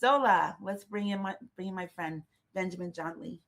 Zola, let's bring in my friend Benjamin John Lee.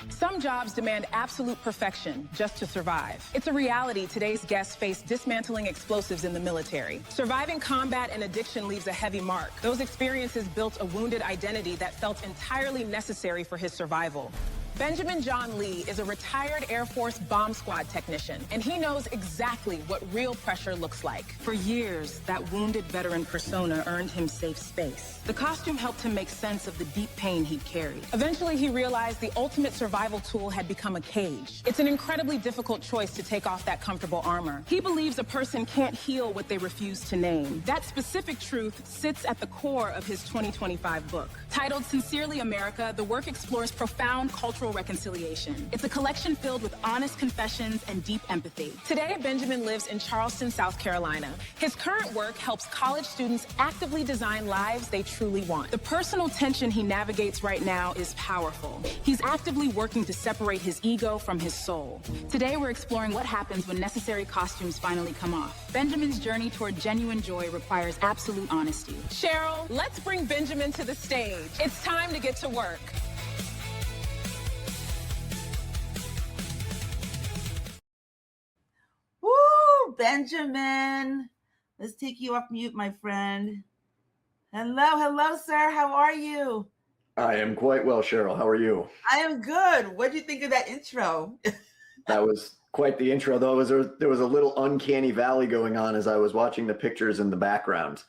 Some jobs demand absolute perfection just to survive. It's a reality today's guests face dismantling explosives in the military. Surviving combat and addiction leaves a heavy mark. Those experiences built a wounded identity that felt entirely necessary for his survival. Benjamin John Lee is a retired Air Force bomb squad technician, and he knows exactly what real pressure looks like. For years, that wounded veteran persona earned him safe space. The costume helped him make sense of the deep pain he'd carried. Eventually, he realized the ultimate survival tool had become a cage. It's an incredibly difficult choice to take off that comfortable armor. He believes a person can't heal what they refuse to name. That specific truth sits at the core of his 2025 book. Titled Sincerely America, the work explores profound cultural reconciliation. It's a collection filled with honest confessions and deep empathy. Today, Benjamin lives in Charleston, South Carolina. His current work helps college students actively design lives they truly want. The personal tension he navigates right now is powerful. He's actively working to separate his ego from his soul. Today, we're exploring what happens when necessary costumes finally come off. Benjamin's journey toward genuine joy requires absolute honesty. Sheryl, let's bring Benjamin to the stage. It's time to get to work. Woo, Benjamin. Let's take you off mute, my friend. Hello, sir. How are you? I am quite well, Sheryl. How are you? I am good. What do you think of that intro? That was quite the intro, though. There was a little uncanny valley going on as I was watching the pictures in the background.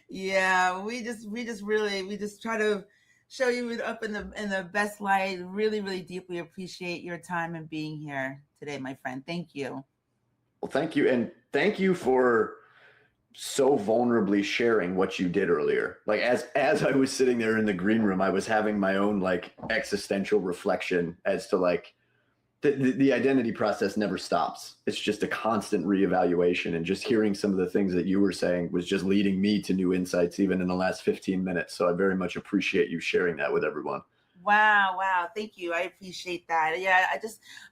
Yeah, we just try to show you it up in the best light. Really deeply appreciate your time and being here today, my friend. Thank you. Well, thank you. And thank you for so vulnerably sharing what you did earlier. Like as I was sitting there in the green room, I was having my own like existential reflection as to like the identity process never stops. It's just a constant reevaluation, and just hearing some of the things that you were saying was just leading me to new insights even in the last 15 minutes. So I very much appreciate you sharing that with everyone. Wow. Thank you. I appreciate that. Yeah,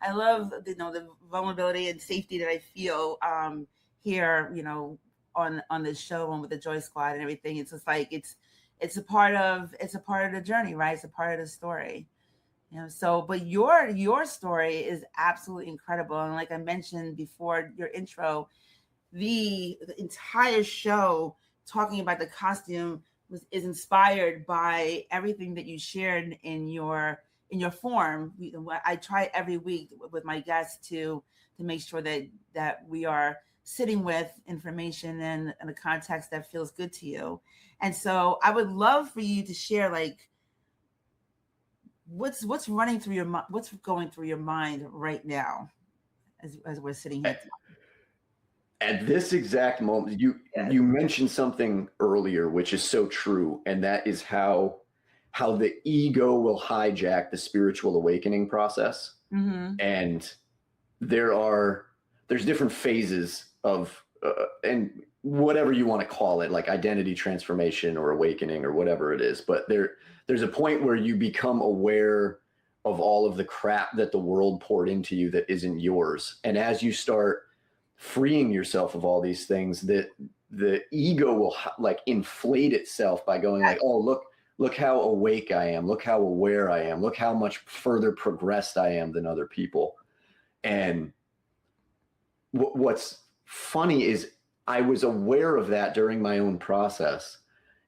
I love the vulnerability and safety that I feel here, on this show and with the Joy Squad and everything. It's just like it's a part of the journey, right? It's a part of the story. So but your story is absolutely incredible. And like I mentioned before your intro, the entire show talking about the costume is inspired by everything that you shared in your form. I try every week with my guests to make sure that we are sitting with information and a context that feels good to you. And so I would love for you to share like what's running through your mind, what's going through your mind right now as we're sitting here. At this exact moment, you mentioned something earlier, which is so true. And that is how the ego will hijack the spiritual awakening process. Mm-hmm. And there's different phases of, and whatever you want to call it, like identity transformation or awakening or whatever it is. But there's a point where you become aware of all of the crap that the world poured into you that isn't yours. And as you start freeing yourself of all these things, that the ego will like inflate itself by going like, oh, look how awake I am. Look how aware I am. Look how much further progressed I am than other people. And what's funny is I was aware of that during my own process.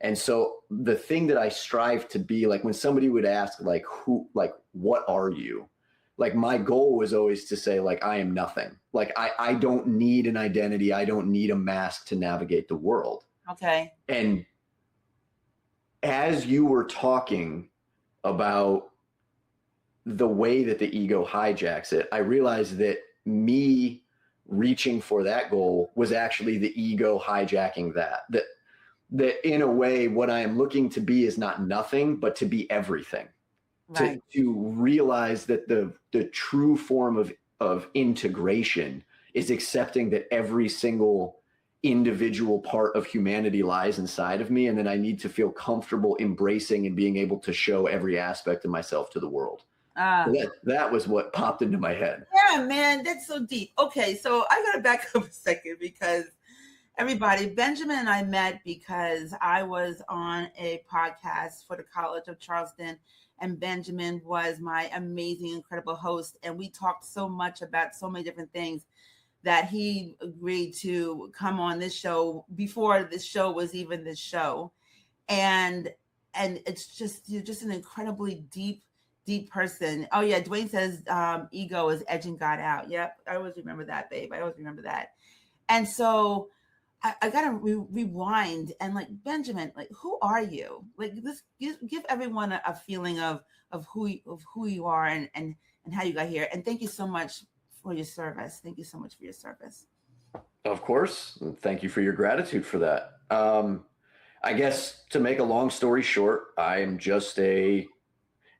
And so the thing that I strive to be, like when somebody would ask like, what are you? Like my goal was always to say like, I am nothing. Like I don't need an identity. I don't need a mask to navigate the world. Okay. And as you were talking about the way that the ego hijacks it, I realized that me reaching for that goal was actually the ego hijacking that in a way, what I am looking to be is not nothing, but to be everything. Right. To realize that the true form of integration is accepting that every single individual part of humanity lies inside of me. And then I need to feel comfortable embracing and being able to show every aspect of myself to the world. So that was what popped into my head. Yeah, man, that's so deep. Okay, so I gotta back up a second because Everybody, Benjamin and I met because I was on a podcast for the College of Charleston, and Benjamin was my amazing, incredible host. And we talked so much about so many different things that he agreed to come on this show before this show was even this show. And it's just, you're just an incredibly deep person. Oh yeah, Dwayne says ego is edging God out. Yep, I always remember that, babe. I always remember that. And so I gotta rewind and like, Benjamin, like, who are you? Like, this give everyone a feeling of who you are and how you got here. And thank you so much for your service. Thank you so much for your service. Of course. Thank you for your gratitude for that. I guess to make a long story short, I am just a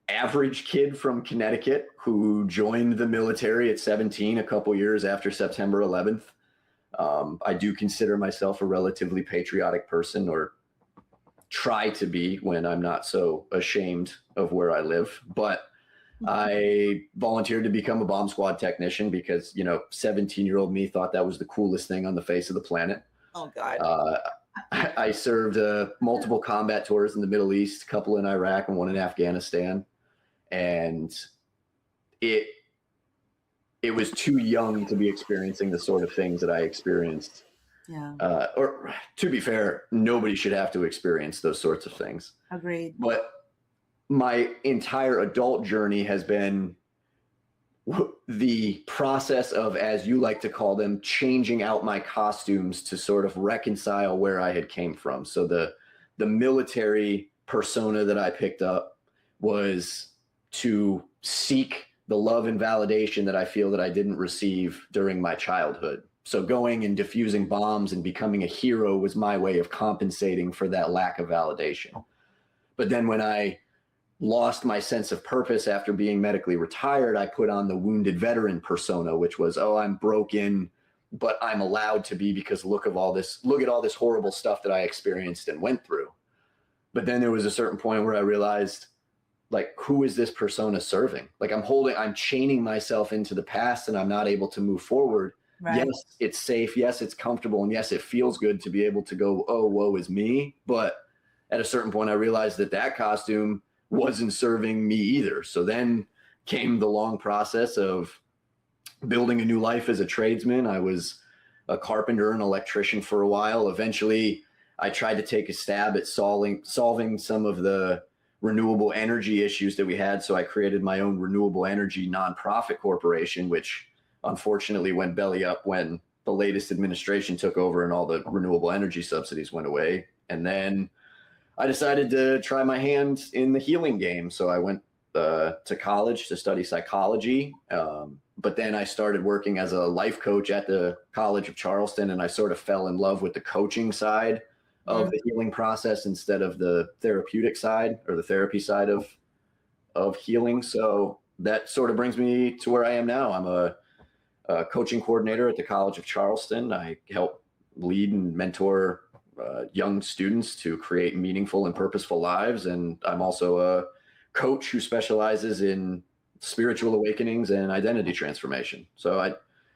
average kid from Connecticut who joined the military at 17, a couple years after September 11th. I do consider myself a relatively patriotic person, or try to be when I'm not so ashamed of where I live. But I volunteered to become a bomb squad technician because, 17-year-old me thought that was the coolest thing on the face of the planet. Oh, God. I served multiple combat tours in the Middle East, a couple in Iraq and one in Afghanistan. And it was too young to be experiencing the sort of things that I experienced. Yeah. Or to be fair, nobody should have to experience those sorts of things. Agreed. But my entire adult journey has been the process of, as you like to call them, changing out my costumes to sort of reconcile where I had came from. So the military persona that I picked up was to seek the love and validation that I feel that I didn't receive during my childhood. So going and diffusing bombs and becoming a hero was my way of compensating for that lack of validation. But then when I lost my sense of purpose after being medically retired, I put on the wounded veteran persona, which was, oh, I'm broken, but I'm allowed to be because look at all this horrible stuff that I experienced and went through. But then there was a certain point where I realized, like, who is this persona serving? Like, I'm chaining myself into the past and I'm not able to move forward. Right. Yes, it's safe. Yes, it's comfortable. And yes, it feels good to be able to go, oh, woe is me. But at a certain point, I realized that costume wasn't serving me either. So then came the long process of building a new life as a tradesman. I was a carpenter and electrician for a while. Eventually, I tried to take a stab at solving some of the renewable energy issues that we had. So I created my own renewable energy nonprofit corporation, which unfortunately went belly up when the latest administration took over and all the renewable energy subsidies went away. And then I decided to try my hand in the healing game. So I went to college to study psychology. But then I started working as a life coach at the College of Charleston, and I sort of fell in love with the coaching side of the healing process instead of the therapeutic side or the therapy side of healing. So that sort of brings me to where I am now. I'm a coaching coordinator at the College of Charleston. I help lead and mentor young students to create meaningful and purposeful lives. And I'm also a coach who specializes in spiritual awakenings and identity transformation. So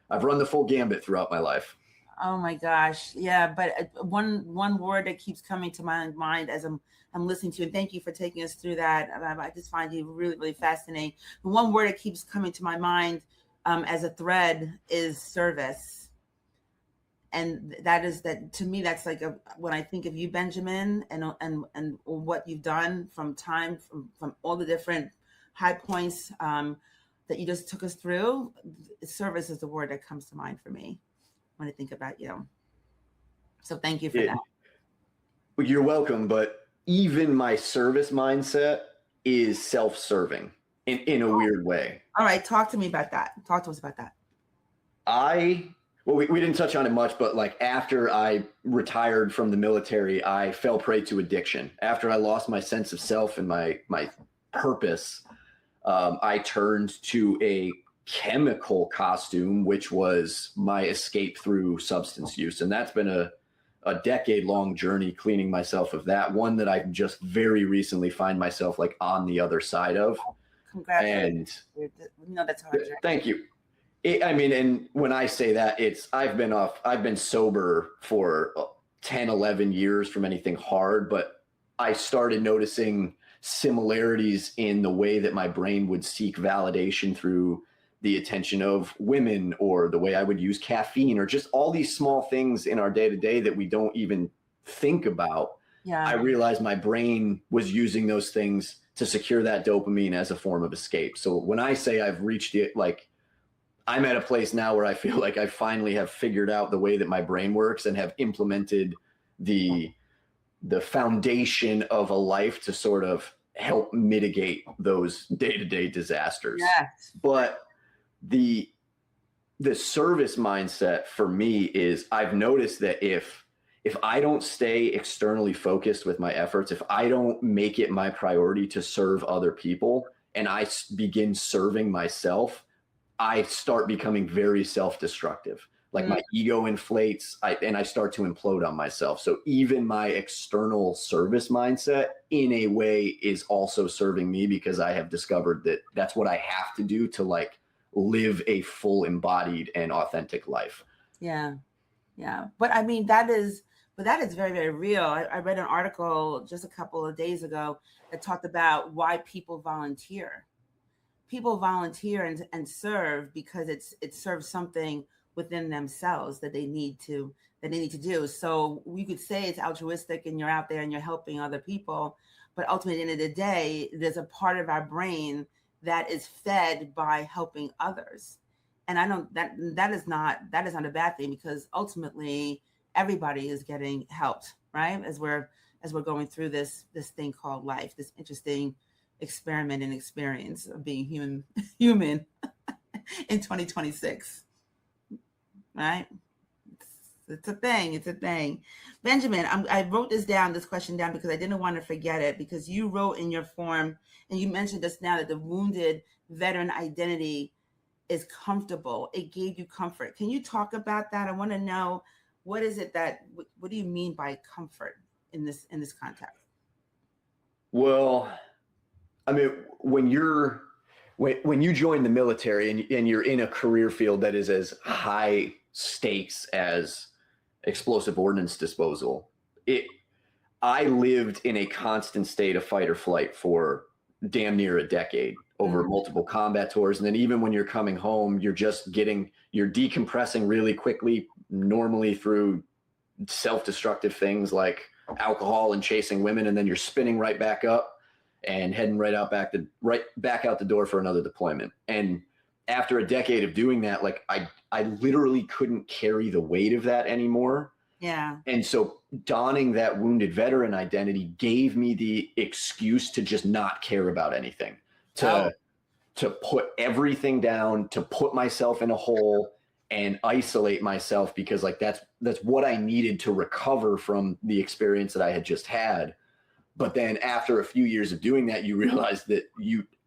I've run the full gambit throughout my life. Oh my gosh. Yeah. But one word that keeps coming to my mind as I'm listening to you, and thank you for taking us through that. I just find you really, really fascinating. The one word that keeps coming to my mind as a thread is service. And that to me, that's like when I think of you, Benjamin, and what you've done from all the different high points that you just took us through, service is the word that comes to mind for me when I think about you. So thank you for that. You're welcome. But even my service mindset is self-serving in a weird way. All right. Talk to me about that. Talk to us about that. We didn't touch on it much, but like after I retired from the military, I fell prey to addiction. After I lost my sense of self and my purpose, I turned to a chemical costume, which was my escape through substance use. And that's been a decade-long journey cleaning myself of that, one that I just very recently find myself like on the other side of. Congratulations. And that's hard. Thank you. I mean, and when I say that, I've been sober for 10, 11 years from anything hard, but I started noticing similarities in the way that my brain would seek validation through the attention of women, or the way I would use caffeine, or just all these small things in our day to day that we don't even think about. I Yeah. realized my brain was using those things to secure that dopamine as a form of escape. So when I say I've reached it, like, I'm at a place now where I feel like I finally have figured out the way that my brain works and have implemented the foundation of a life to sort of help mitigate those day-to-day disasters. Yes. But the service mindset for me is, I've noticed that if I don't stay externally focused with my efforts, if I don't make it my priority to serve other people, and I begin serving myself, I start becoming very self-destructive. Like my ego inflates, and I start to implode on myself. So even my external service mindset, in a way, is also serving me, because I have discovered that that's what I have to do to like live a full, embodied, and authentic life. Yeah. Yeah. But I mean, that is very, very real. I read an article just a couple of days ago that talked about why people volunteer. People volunteer and serve because it serves something within themselves that they need to do. So we could say it's altruistic and you're out there and you're helping other people, but ultimately at the end of the day, there's a part of our brain that is fed by helping others. And I don't that is not a bad thing, because ultimately everybody is getting helped, right? As we're going through this thing called life, this interesting experiment and experience of being human in 2026, right? It's a thing. Benjamin, I wrote this question down because I didn't want to forget it, because you wrote in your form, and you mentioned just now, that the wounded veteran identity is comfortable. It gave you comfort. Can you talk about that? I want to know, what is it what do you mean by comfort in this context? Well, I mean, when you join the military and you're in a career field that is as high stakes as explosive ordnance disposal, I lived in a constant state of fight or flight for damn near a decade, over multiple combat tours. And then even when you're coming home, you're decompressing really quickly, normally through self-destructive things like alcohol and chasing women. And then you're spinning right back up and heading right back out the door for another deployment. And after a decade of doing that, like I literally couldn't carry the weight of that anymore. Yeah. And so donning that wounded veteran identity gave me the excuse to just not care about anything, to put everything down, to put myself in a hole and isolate myself, because like that's what I needed to recover from the experience that I had just had. But then after a few years of doing that, you realize that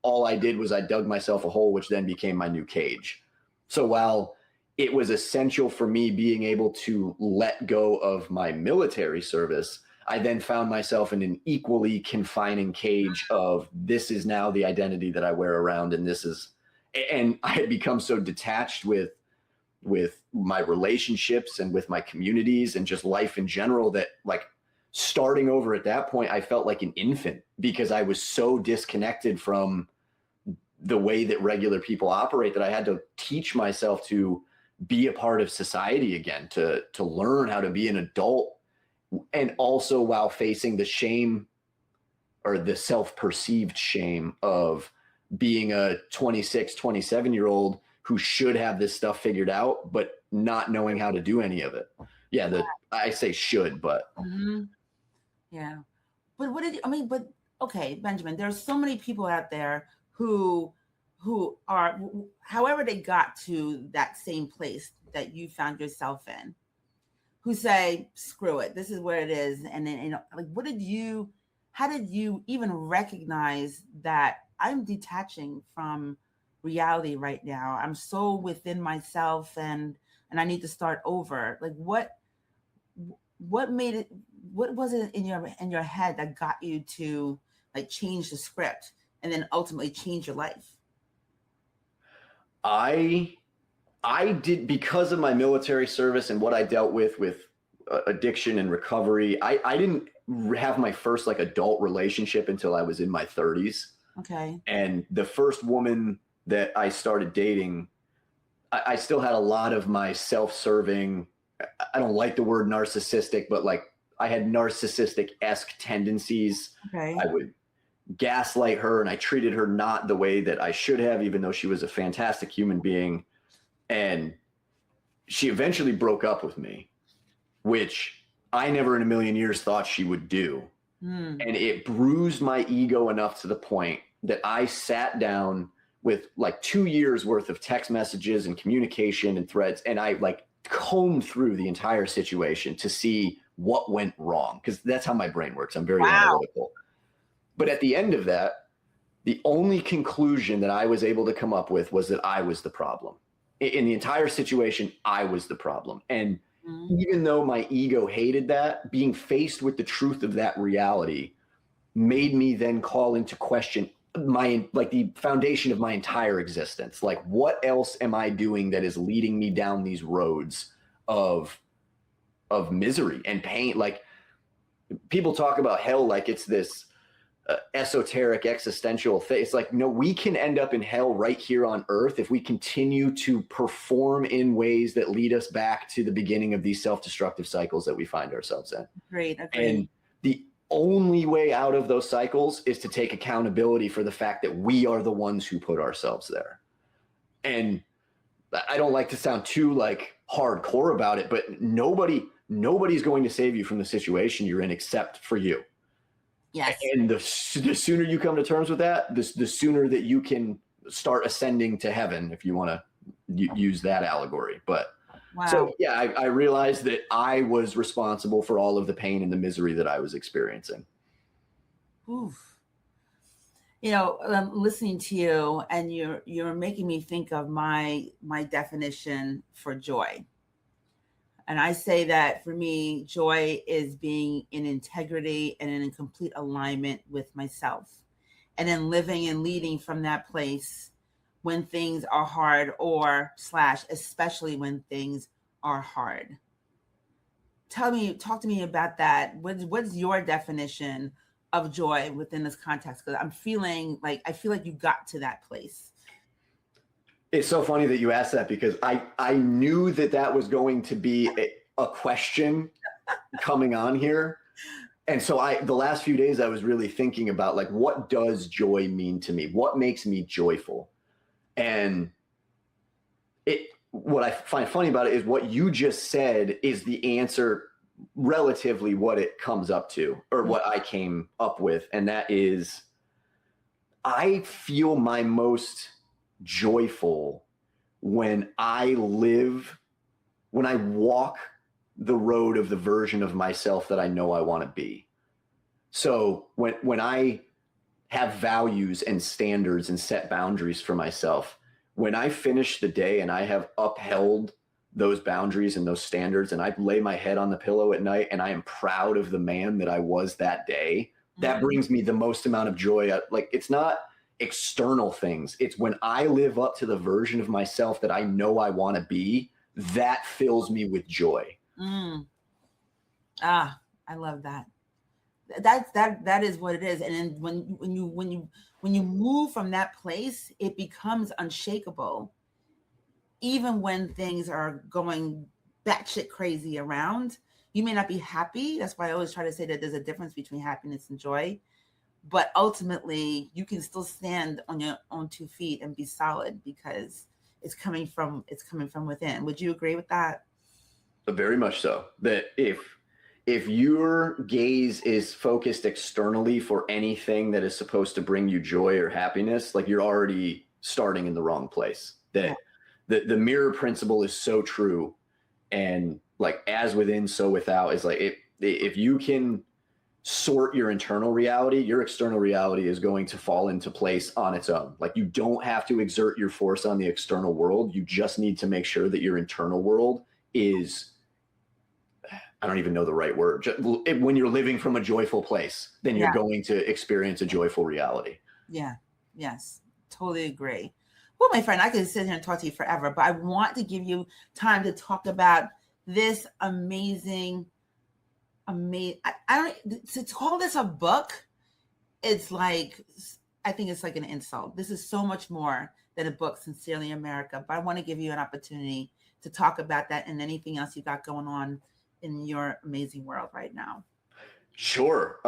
all I did was I dug myself a hole, which then became my new cage. So while it was essential for me being able to let go of my military service, I then found myself in an equally confining cage of, this is now the identity that I wear around. And I had become so detached with my relationships and with my communities and just life in general, that like starting over at that point, I felt like an infant, because I was so disconnected from the way that regular people operate, that I had to teach myself to be a part of society again, to learn how to be an adult. And also while facing the shame, or the self-perceived shame, of being a 26, 27-year-old who should have this stuff figured out, but not knowing how to do any of it. Yeah, I say should, but. Yeah. But but okay, Benjamin, there's so many people out there who are, however they got to that same place that you found yourself in, who say, screw it, this is where it is. And then, like, how did you even recognize that I'm detaching from reality right now? I'm so within myself, and I need to start over. Like, what made it, what was it in your head that got you to like change the script and then ultimately change your life? I I did, because of my military service and what I dealt with addiction and recovery. I didn't have my first like adult relationship until I was in my 30s. Okay. And the first woman that I started dating, I still had a lot of my self-serving, I don't like the word narcissistic, but like I had narcissistic-esque tendencies. Okay. I would gaslight her, and I treated her not the way that I should have, even though she was a fantastic human being. And she eventually broke up with me, which I never in a million years thought she would do. And it bruised my ego enough to the point that I sat down with like 2 years worth of text messages and communication and threads. And I like combed through the entire situation to see what went wrong. Cause that's how my brain works. I'm very analytical. But at the end of that, the only conclusion that I was able to come up with was that I was the problem. In the entire situation, I was the problem. And even though my ego hated that, being faced with the truth of that reality made me then call into question my, like the foundation of my entire existence. Like, what else am I doing that is leading me down these roads of misery and pain? Like, people talk about hell like it's this esoteric existential thing. It's like, no, we can end up in hell right here on earth if we continue to perform in ways that lead us back to the beginning of these self-destructive cycles that we find ourselves in. Agreed. And the only way out of those cycles is to take accountability for the fact that we are the ones who put ourselves there. And I don't like to sound too like hardcore about it, but nobody's going to save you from the situation you're in except for you. Yes. And the sooner you come to terms with that, the sooner that you can start ascending to heaven, if you want to use that allegory. But so, yeah, I realized that I was responsible for all of the pain and the misery that I was experiencing. Oof. You know, listening to you, and you're making me think of my definition for joy. And I say that for me, joy is being in integrity and in complete alignment with myself, and then living and leading from that place when things are hard, or / especially when things are hard. Talk to me about that. What's your definition of joy within this context? Because I feel like you got to that place. It's so funny that you asked that, because I knew that was going to be a question coming on here. And so the last few days I was really thinking about, like, what does joy mean to me? What makes me joyful? And what I find funny about it is what you just said is the answer, relatively what it comes up to, or what I came up with. And that is, I feel my most joyful when I walk the road of the version of myself that I know I want to be. So when I have values and standards and set boundaries for myself, when I finish the day and I have upheld those boundaries and those standards, and I lay my head on the pillow at night and I am proud of the man that I was that day, that brings me the most amount of joy. Like, it's not external things. It's when I live up to the version of myself that I know I want to be, that fills me with joy. I love that. That is what it is. And then when you move from that place, it becomes unshakable. Even when things are going batshit crazy around, you may not be happy. That's why I always try to say that there's a difference between happiness and joy. But ultimately, you can still stand on your own 2 feet and be solid, because it's coming from within. Would you agree with that? Very much so. That if your gaze is focused externally for anything that is supposed to bring you joy or happiness, like, you're already starting in the wrong place. That the mirror principle is so true. And like, as within, so without, is like, if you can sort your internal reality, your external reality is going to fall into place on its own. Like, you don't have to exert your force on the external world. You just need to make sure that your internal world is, I don't even know the right word. When you're living from a joyful place, then you're going to experience a joyful reality. Yeah. Yes. Totally agree. Well, my friend, I could sit here and talk to you forever, but I want to give you time to talk about this amazing. I don't, to call this a book, it's like, I think it's like an insult. This is so much more than a book, Sincerely America. But I want to give you an opportunity to talk about that and anything else you got going on in your amazing world right now. Sure.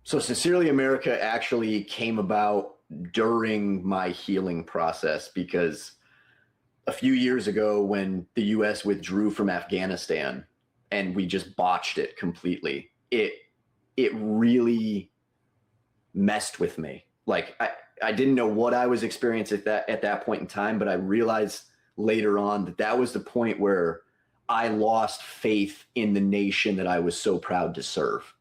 So Sincerely America actually came about during my healing process, because a few years ago when the US withdrew from Afghanistan and we just botched it completely, it really messed with me. Like I didn't know what I was experiencing at that point in time, but I realized later on that was the point where I lost faith in the nation that I was so proud to serve.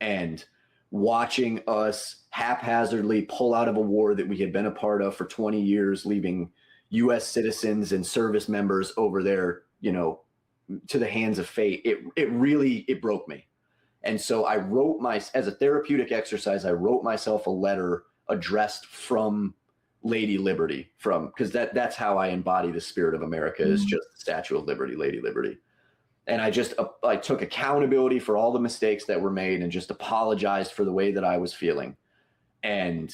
And watching us haphazardly pull out of a war that we had been a part of for 20 years, leaving US citizens and service members over there, to the hands of fate, it broke me. And so I wrote as a therapeutic exercise, I wrote myself a letter addressed from Lady Liberty, because that's how I embody the spirit of America, is just the Statue of Liberty, Lady Liberty. And I took accountability for all the mistakes that were made and just apologized for the way that I was feeling. And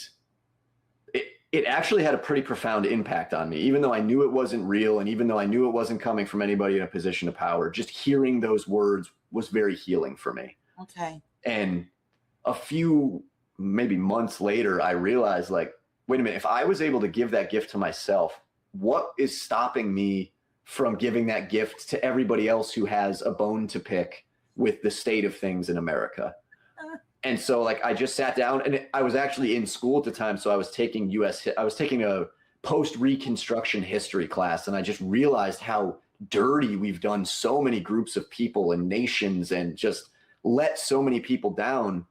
it actually had a pretty profound impact on me, even though I knew it wasn't real. And even though I knew it wasn't coming from anybody in a position of power, just hearing those words was very healing for me. Okay. And a few, maybe months later, I realized, like, wait a minute, if I was able to give that gift to myself, what is stopping me from giving that gift to everybody else who has a bone to pick with the state of things in America? And so, like, I just sat down, and I was actually in school at the time. So I was taking a post-Reconstruction history class, and I just realized how dirty we've done so many groups of people and nations, and just let so many people down.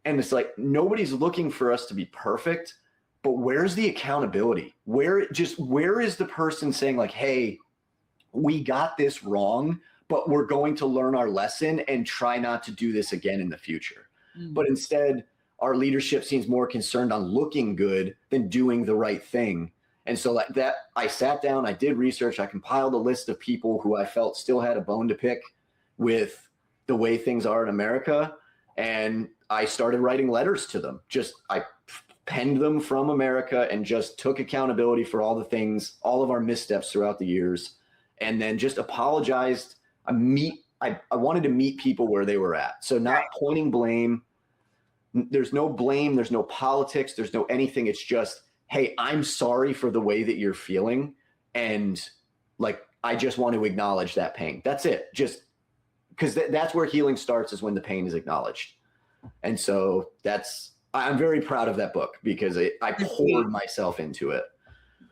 And it's like, nobody's looking for us to be perfect, but where's the accountability? Where is the person saying, like, hey, we got this wrong, but we're going to learn our lesson and try not to do this again in the future. But instead, our leadership seems more concerned on looking good than doing the right thing. And so, like that, I sat down, I did research, I compiled a list of people who I felt still had a bone to pick with the way things are in America. And I started writing letters to them. I penned them from America and just took accountability for all the things, all of our missteps throughout the years, and then just apologized. I wanted to meet people where they were at. So not pointing blame. There's no blame. There's no politics. There's no anything. It's just, hey, I'm sorry for the way that you're feeling. And, like, I just want to acknowledge that pain. That's it. Just because that's where healing starts, is when the pain is acknowledged. And so I'm very proud of that book, because I poured myself into it.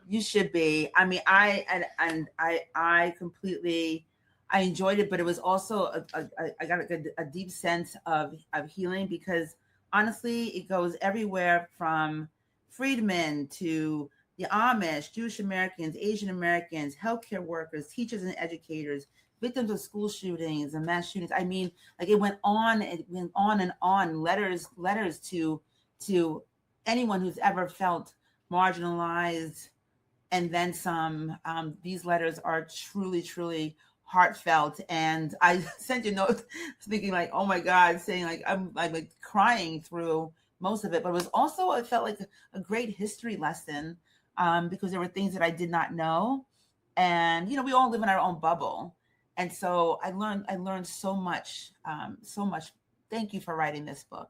You should be. I mean, I completely, I enjoyed it, but it was also I got a deep sense of healing, because honestly, it goes everywhere from freedmen to the Amish, Jewish Americans, Asian Americans, healthcare workers, teachers and educators, victims of school shootings and mass shootings. I mean, like, it went on and on. Letters to anyone who's ever felt marginalized, and then some. These letters are truly, truly heartfelt. And I sent you a note thinking, like, oh my God, saying, like, I'm like crying through most of it. But it felt like a great history lesson, because there were things that I did not know. And, we all live in our own bubble. And so I learned so much, so much. Thank you for writing this book.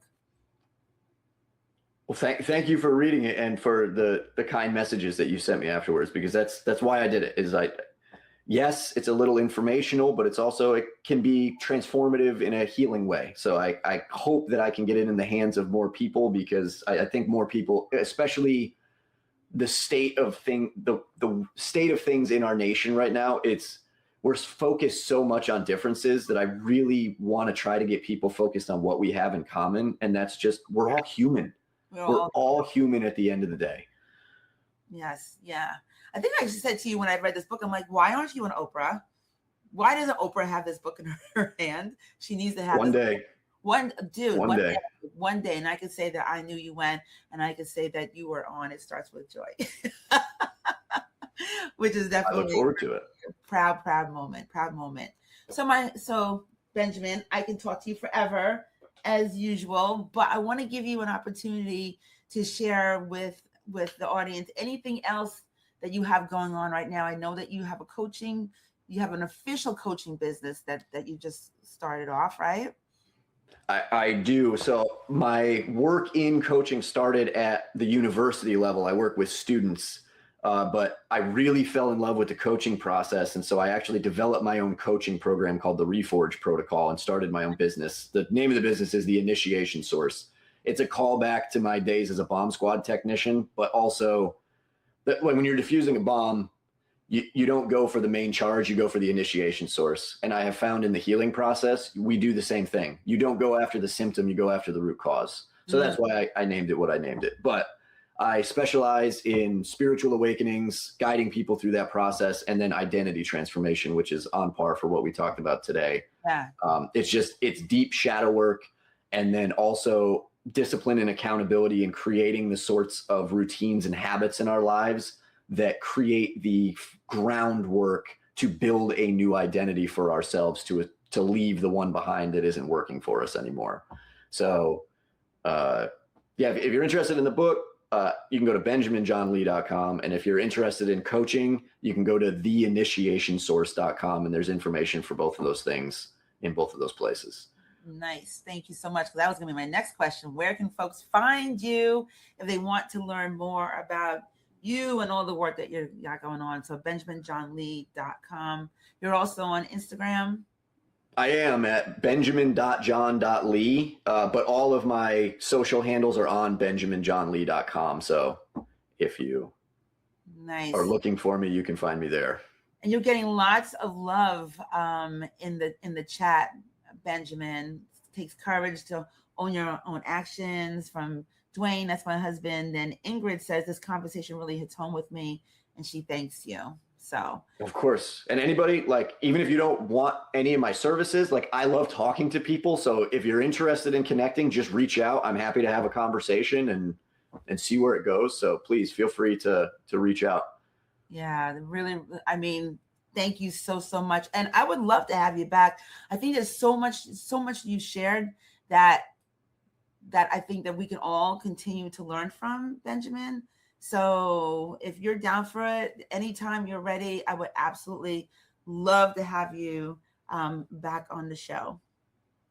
Well, thank you for reading it, and for the kind messages that you sent me afterwards, because that's why I did it. Yes, it's a little informational, but it can be transformative in a healing way. So I hope that I can get it in the hands of more people, because I think more people, especially the state of things in our nation right now, we're focused so much on differences that I really want to try to get people focused on what we have in common. And that's just, we're all human. We're all human at the end of the day. Yes. Yeah. I think I just said to you when I read this book, I'm like, why aren't you on Oprah? Why doesn't Oprah have this book in her hand? She needs to have one day. One day. And I could say that I knew you went, and I could say that you were on It Starts with Joy. which is I look definitely forward to it. proud moment, proud moment. So Benjamin, I can talk to you forever as usual, but I want to give you an opportunity to share with the audience anything else that you have going on right now. I know that you have you have an official coaching business that you just started off, right? I do. So my work in coaching started at the university level. I work with students, but I really fell in love with the coaching process. And so I actually developed my own coaching program called the Reforge Protocol and started my own business. The name of the business is the Initiation Source. It's a callback to my days as a bomb squad technician, but also that when you're defusing a bomb, you don't go for the main charge, you go for the initiation source. And I have found in the healing process, we do the same thing. You don't go after the symptom, you go after the root cause. So that's why I named it what I named it. But I specialize in spiritual awakenings, guiding people through that process, and then identity transformation, which is on par for what we talked about today. Yeah. It's deep shadow work, and then also discipline and accountability and creating the sorts of routines and habits in our lives that create the groundwork to build a new identity for ourselves, to leave the one behind that isn't working for us anymore. So if you're interested in the book, you can go to benjaminjohnlee.com. And if you're interested in coaching, you can go to theinitiationsource.com, and there's information for both of those things in both of those places. Nice. Thank you so much. That was going to be my next question. Where can folks find you if they want to learn more about you and all the work that you got going on? So benjaminjohnlee.com. You're also on Instagram. I am at benjamin.john.lee, but all of my social handles are on benjaminjohnlee.com. So if you are looking for me, you can find me there. And you're getting lots of love in the chat. Benjamin, takes courage to own your own actions, from Dwayne, that's my husband. Then Ingrid says this conversation really hits home with me, and she thanks you. So of course. And anybody, like, even if you don't want any of my services, like, I love talking to people. So if you're interested in connecting, just reach out. I'm happy to have a conversation and see where it goes. So please feel free to reach out. Yeah, really. I mean, thank you so much. And I would love to have you back. I think there's so much you shared that I think that we can all continue to learn from, Benjamin. So if you're down for it, anytime you're ready, I would absolutely love to have you back on the show.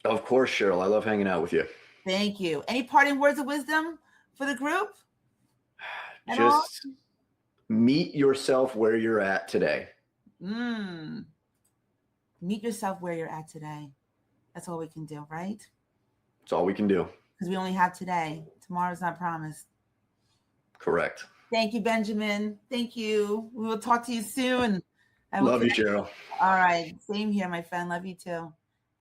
Of course, Sheryl. I love hanging out with you. Thank you. Any parting words of wisdom for the group? Just meet yourself where you're at today. Meet yourself where you're at today. That's all we can do, right? That's all we can do. Because we only have today. Tomorrow's not promised. Correct. Thank you, Benjamin. Thank you. We will talk to you soon. Love you, Sheryl. All right. Same here, my friend. Love you too.